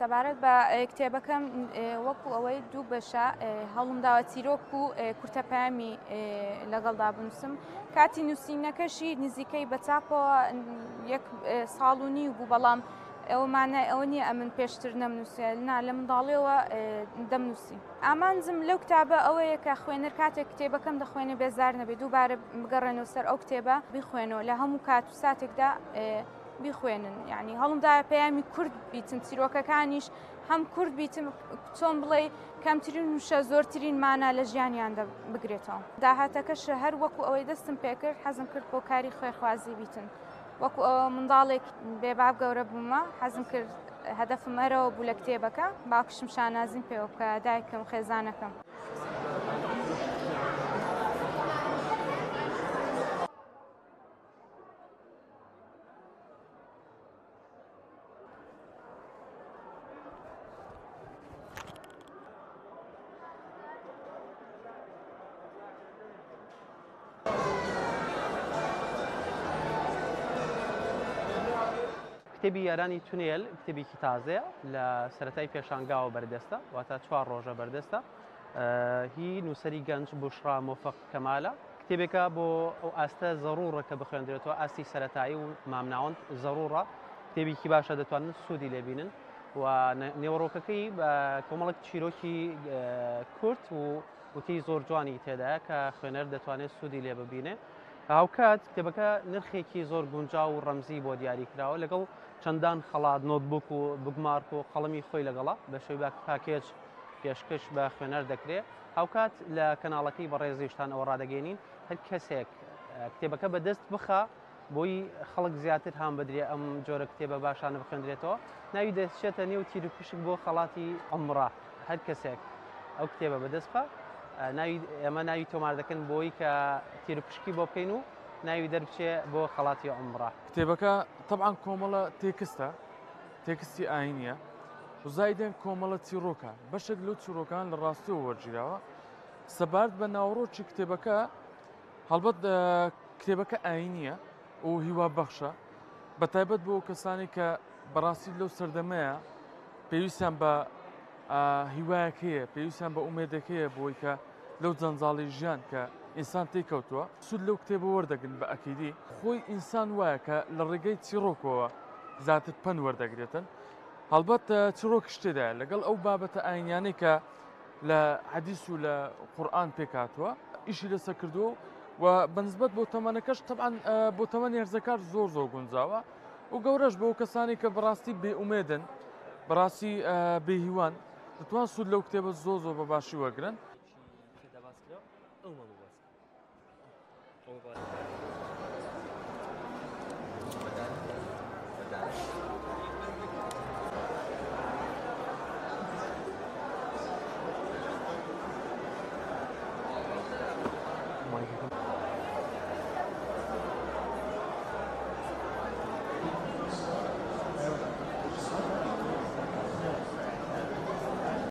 سەبارەت بە کتێبەکەم وەکو ئەوەی دوو بەشە هەڵم داوە چیرۆک و کورتەپامی لەگەڵدا بنووسم. کاتی نووسینەکەشی نزیکەی بە چاپەوە یەک ساڵ و نی بوو، بەڵام ئەومانە ئەوە نییە ئەمن پێشتر نەمنووسێ لە منداڵیەوە دەمنووسی. ئامانجم لەو کتابە ئەوەیە کە خوێنەر کاتێک کتێبەکەم دەخوێنێ بێزار نەبێت، دووبارە بگەڕێنەوە سەر ئەو کتێبە بیخوێنەوە لە هەموو کات و ساتێکدا بیخوێنن. یعنی هەڵمدایە پەیامی کورد بیتن، چیرۆکەکانیش هەم کورد بیتم، چۆن بڵێ کەمترین وشە زۆرترین مانە لە ژیانیان بگرێتەوە. داهاتەکەش هەر وەکو ئەوەی دەستم پێکرد حەزم کرد بۆ کاری خوێرخوازی بیتن. وەکو منداڵێک بێباب گەورە بوومە، حەزم کرد هەدەفم ئەرەوە بوو لە کتێبەکە باوکشم شانازیم پێوە بکە دایکم خێزانەکەم. کتێبی یارانی تونێل کتێبێکی تازەیە لە سەرەتای پێشانگاوە بەردەستە، واتە 4 ڕۆژە بەردەستە. هی نووسەری گەنج بوشرا مۆفق کەمالە. کتێبێکە بۆ ئەو ئاستە زەڕوڕە کە بخوێندرێتەوە، ئاستی سەرەتایی و مامناوەند زەڕوڕە. کتێبێکی باشە دەتوانن سوودی لێبینن و نێوەڕۆکەکەی بە کۆمەڵک چیرۆکی کورت و وتی زۆر جوانی تێدایە کە خوێنەر دەتوانێت سوودی لێ ببینێ. هاوکات کتێبەکە نرخێکی زۆر گونجاو و ڕەمزی بۆ دیاری کراوە، لەگەڵ چەندان خەڵات نۆتبوک و بگمارک و قەڵەمی خۆی لەگەڵا بە شێوەی پاکێج پێشکەش بە خوێنەر دەکرێت. هاوکات لە کەناڵەکەی بەڕێزیشتان ئەوە ڕادەگەێنین هەر کەسێک کتێبەکە بەدەست بخە بۆی خەڵک زیاتر هەم بدرێ ئەم جۆرە کتێبە باشانە بخوێندرێتەوە، ناوی دەچێتە نێو تیر و پشک بۆ خەڵاتی عومرە. هەر کەسێک ئەو کتێبە بەدەست بخە ئێمە ناوی تۆمار دەکەن بۆی کە تیر و پشکی بۆ بکەین و ناوی دەربچێ بۆ خەڵاتی عومرە. کتێبەکە طبعاً کۆمەڵە تێکستە، تێکستی ئاینیە و زایدێن کۆمەڵە چیرۆکە. بەشێک لەو چیرۆکان لە ڕاستیەوە وەرگیراوە. سەبارەت بە ناوەڕۆکی کتێبەکە، هەڵبەت کتێبەکە ئاینیە و هیوابەخشە، بەتایبەت بۆ کەسانی کە بەڕاستی لەو سەردەمەیە پێویستیان بە هیوایەک هەیە، پێویستیان بە ئومێدێک هەیە بۆی کە لەو جەنجاڵی ژیان کە ئینسان تێکەوتووە سود لەو کتێبە وەردەگرن بە ئەکیدی. خۆی ئینسان وایە کە لە ڕێگەی چیرۆکەوە زیاتر پەن وەردەگرێتن. هەڵبەت چیرۆک شتێدایە لەگەڵ ئەو بابەتە ئاینیانەی کە لە حەدیث و لە قورئان پێکاتوە ئیشی لەسەر کردووە و بەنسبەت بۆ تەمەنەکەش طبعاً بۆ تەمەنی هەرزەکار زۆر گونجاوە و گەورەش بۆ کەسانی کە بەڕاستی بێئومێدن، بەڕاستی بێهیوان دەتوان سود لەو کتێبە زۆر بە باشی وەرگرن.